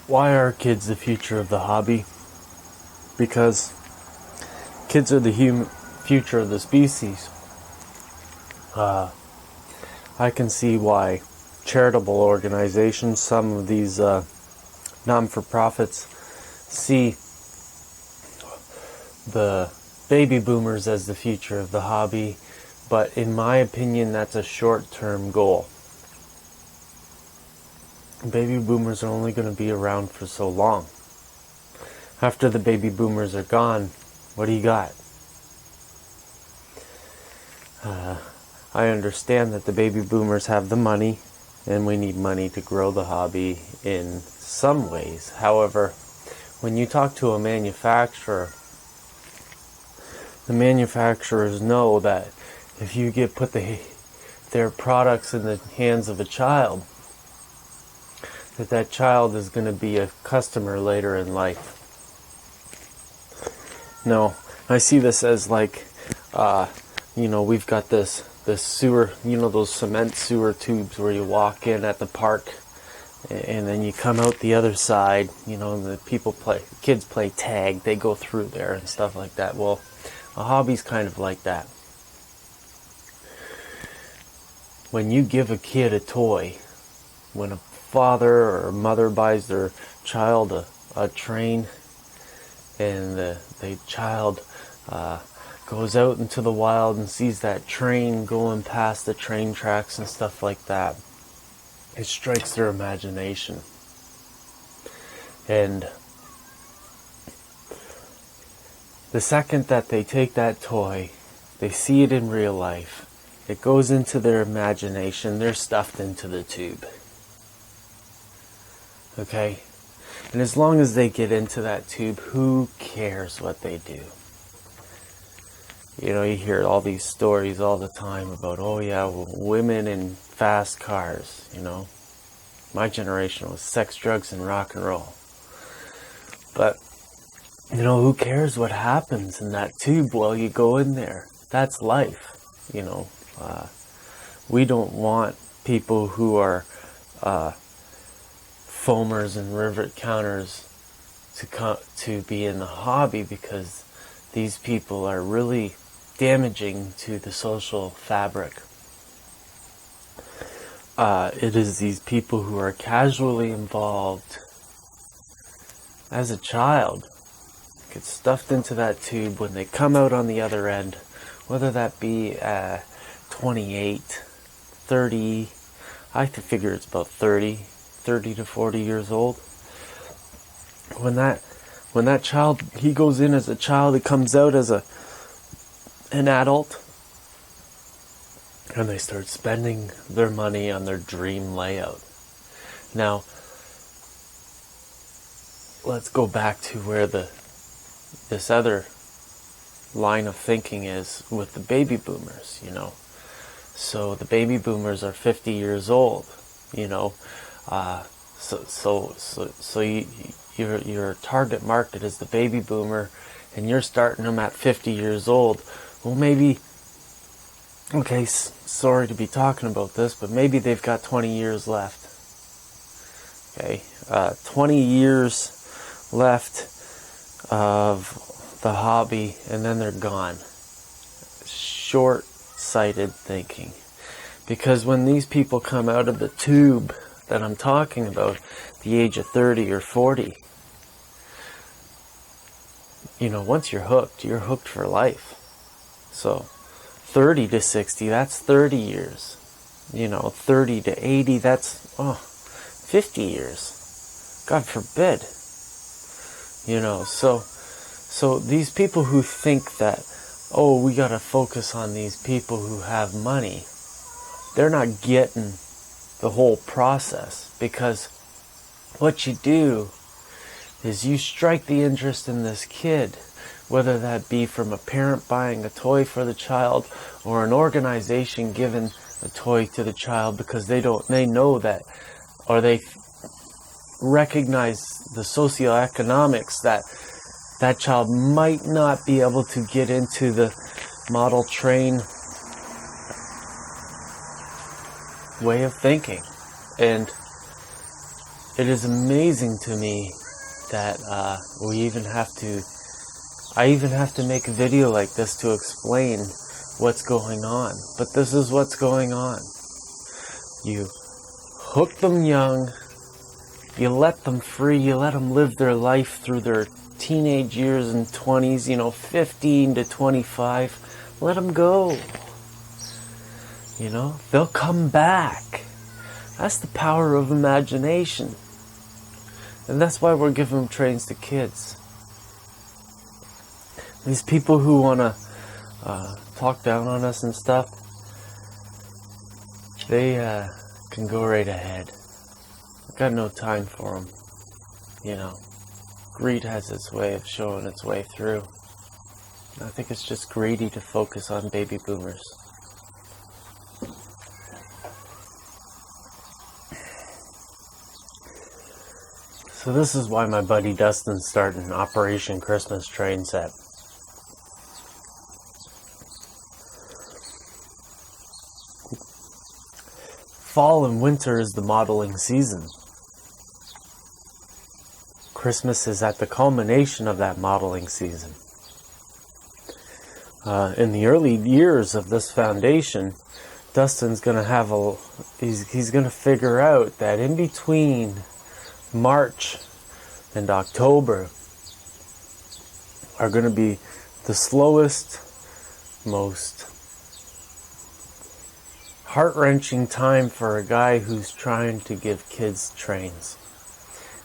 Why are kids the future of the hobby? Because kids are the future of the species. I can see why charitable organizations, some of these non-for-profits, see the baby boomers as the future of the hobby, but in my opinion, that's a short-term goal. Baby boomers are only going to be around for so long. After the baby boomers are gone, what do you got? I understand that the baby boomers have the money, and we need money to grow the hobby in some ways. However, when you talk to a manufacturer, the manufacturers know that if you put their products in the hands of a child, that child is going to be a customer later in life. No, I see this as like, we've got this sewer, those cement sewer tubes where you walk in at the park and then you come out the other side, and the kids play tag, they go through there and stuff like that. Well, a hobby's kind of like that. When you give a kid a toy, when a father or mother buys their child a train, and the child goes out into the wild and sees that train going past the train tracks and stuff like that, it strikes their imagination. And the second that they take that toy, they see it in real life, it goes into their imagination, they're stuffed into the tube. Okay? And as long as they get into that tube, who cares what they do? You hear all these stories all the time about, women in fast cars, My generation was sex, drugs, and rock and roll. But, who cares what happens in that tube while you go in there? That's life, We don't want people who are foamers and rivet counters to be in the hobby, because these people are really damaging to the social fabric. It is these people who are casually involved as a child, get stuffed into that tube. When they come out on the other end, whether that be 28, 30, I figure it's about 30 to 40 years old. When that child, he goes in as a child, he comes out as an adult, and they start spending their money on their dream layout. Now, let's go back to where this other line of thinking is with the baby boomers, So the baby boomers are 50 years old, So your target market is the baby boomer, and you're starting them at 50 years old. Well, maybe, sorry to be talking about this, but maybe they've got 20 years left. 20 years left of the hobby, and then they're gone. Short-sighted thinking. Because when these people come out of the tube that I'm talking about, the age of 30 or 40, once you're hooked for life. So 30 to 60, that's 30 years. 30 to 80, that's 50 years. God forbid. So these people who think that, we got to focus on these people who have money, they're not getting the whole process. Because what you do is you strike the interest in this kid, whether that be from a parent buying a toy for the child or an organization giving a toy to the child, because they know that, or they recognize the socioeconomics that child might not be able to get into the model train way of thinking. And it is amazing to me that I even have to make a video like this to explain what's going on. But this is what's going on. You hook them young, you let them free, you let them live their life through their teenage years and 20s, 15 to 25. Let them go. They'll come back. That's the power of imagination. And that's why we're giving trains to kids. These people who want to talk down on us and stuff, they can go right ahead. I've got no time for them. Greed has its way of showing its way through. I think it's just greedy to focus on baby boomers. So this is why my buddy Dustin's starting Operation Christmas Train Set. Fall and winter is the modeling season. Christmas is at the culmination of that modeling season. In the early years of this foundation, Dustin's going to have he's going to figure out that in between March and October are going to be the slowest, most heart-wrenching time for a guy who's trying to give kids trains.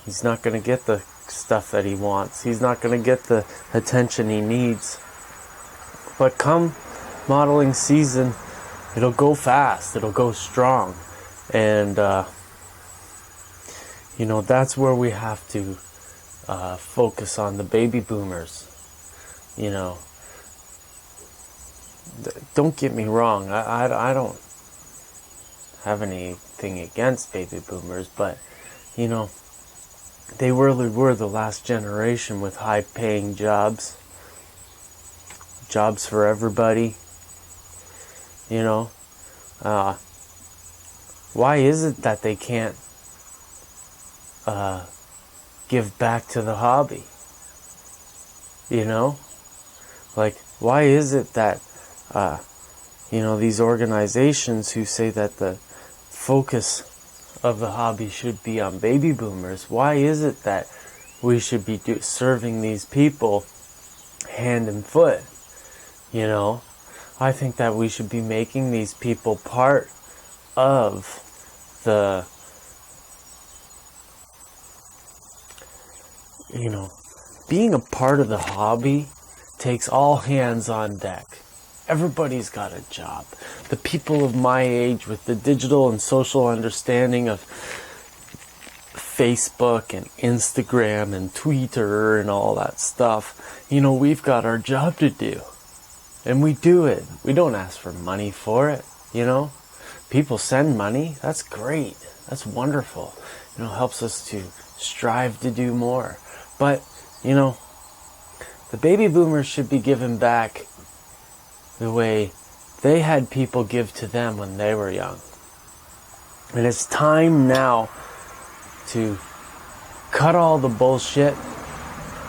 He's not going to get the stuff that he wants. He's not going to get the attention he needs. But come modeling season, it'll go fast. It'll go strong. And, that's where we have to focus on the baby boomers. Don't get me wrong. I don't have anything against baby boomers, but, they really were the last generation with high-paying jobs for everybody. Why is it that they can't give back to the hobby? Why is it that these organizations who say that the focus of the hobby should be on baby boomers, why is it that we should be serving these people hand and foot? I think that we should be making these people part of the, being a part of the hobby takes all hands on deck. Everybody's got a job. The people of my age with the digital and social understanding of Facebook and Instagram and Twitter and all that stuff, we've got our job to do. And we do it. We don't ask for money for it, People send money. That's great. That's wonderful. Helps us to strive to do more. But, the baby boomers should be given back the way they had people give to them when they were young. And it's time now to cut all the bullshit.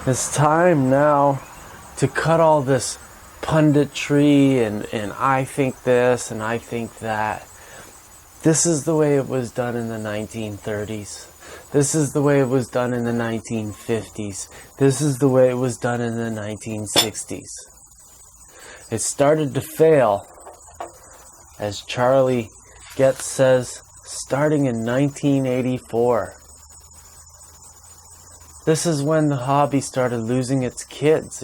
It's time now to cut all this punditry and I think this and I think that. This is the way it was done in the 1930s. This is the way it was done in the 1950s. This is the way it was done in the 1960s. It started to fail, as Charlie Getz says, starting in 1984. This is when the hobby started losing its kids,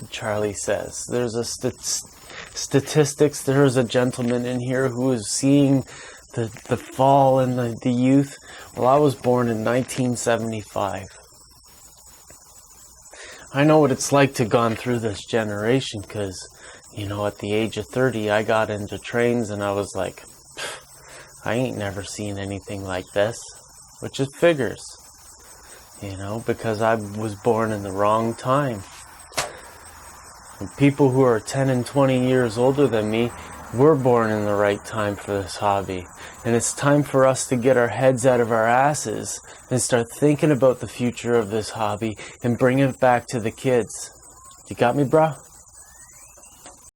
Charlie says. There's a statistics. There was a gentleman in here who was seeing the fall in the youth. Well, I was born in 1975. I know what it's like to gone through this generation because, at the age of 30, I got into trains and I was like, I ain't never seen anything like this, which it figures, because I was born in the wrong time. And people who are 10 and 20 years older than me, We're born in the right time for this hobby. And it's time for us to get our heads out of our asses and start thinking about the future of this hobby and bring it back to the kids. You got me, bro?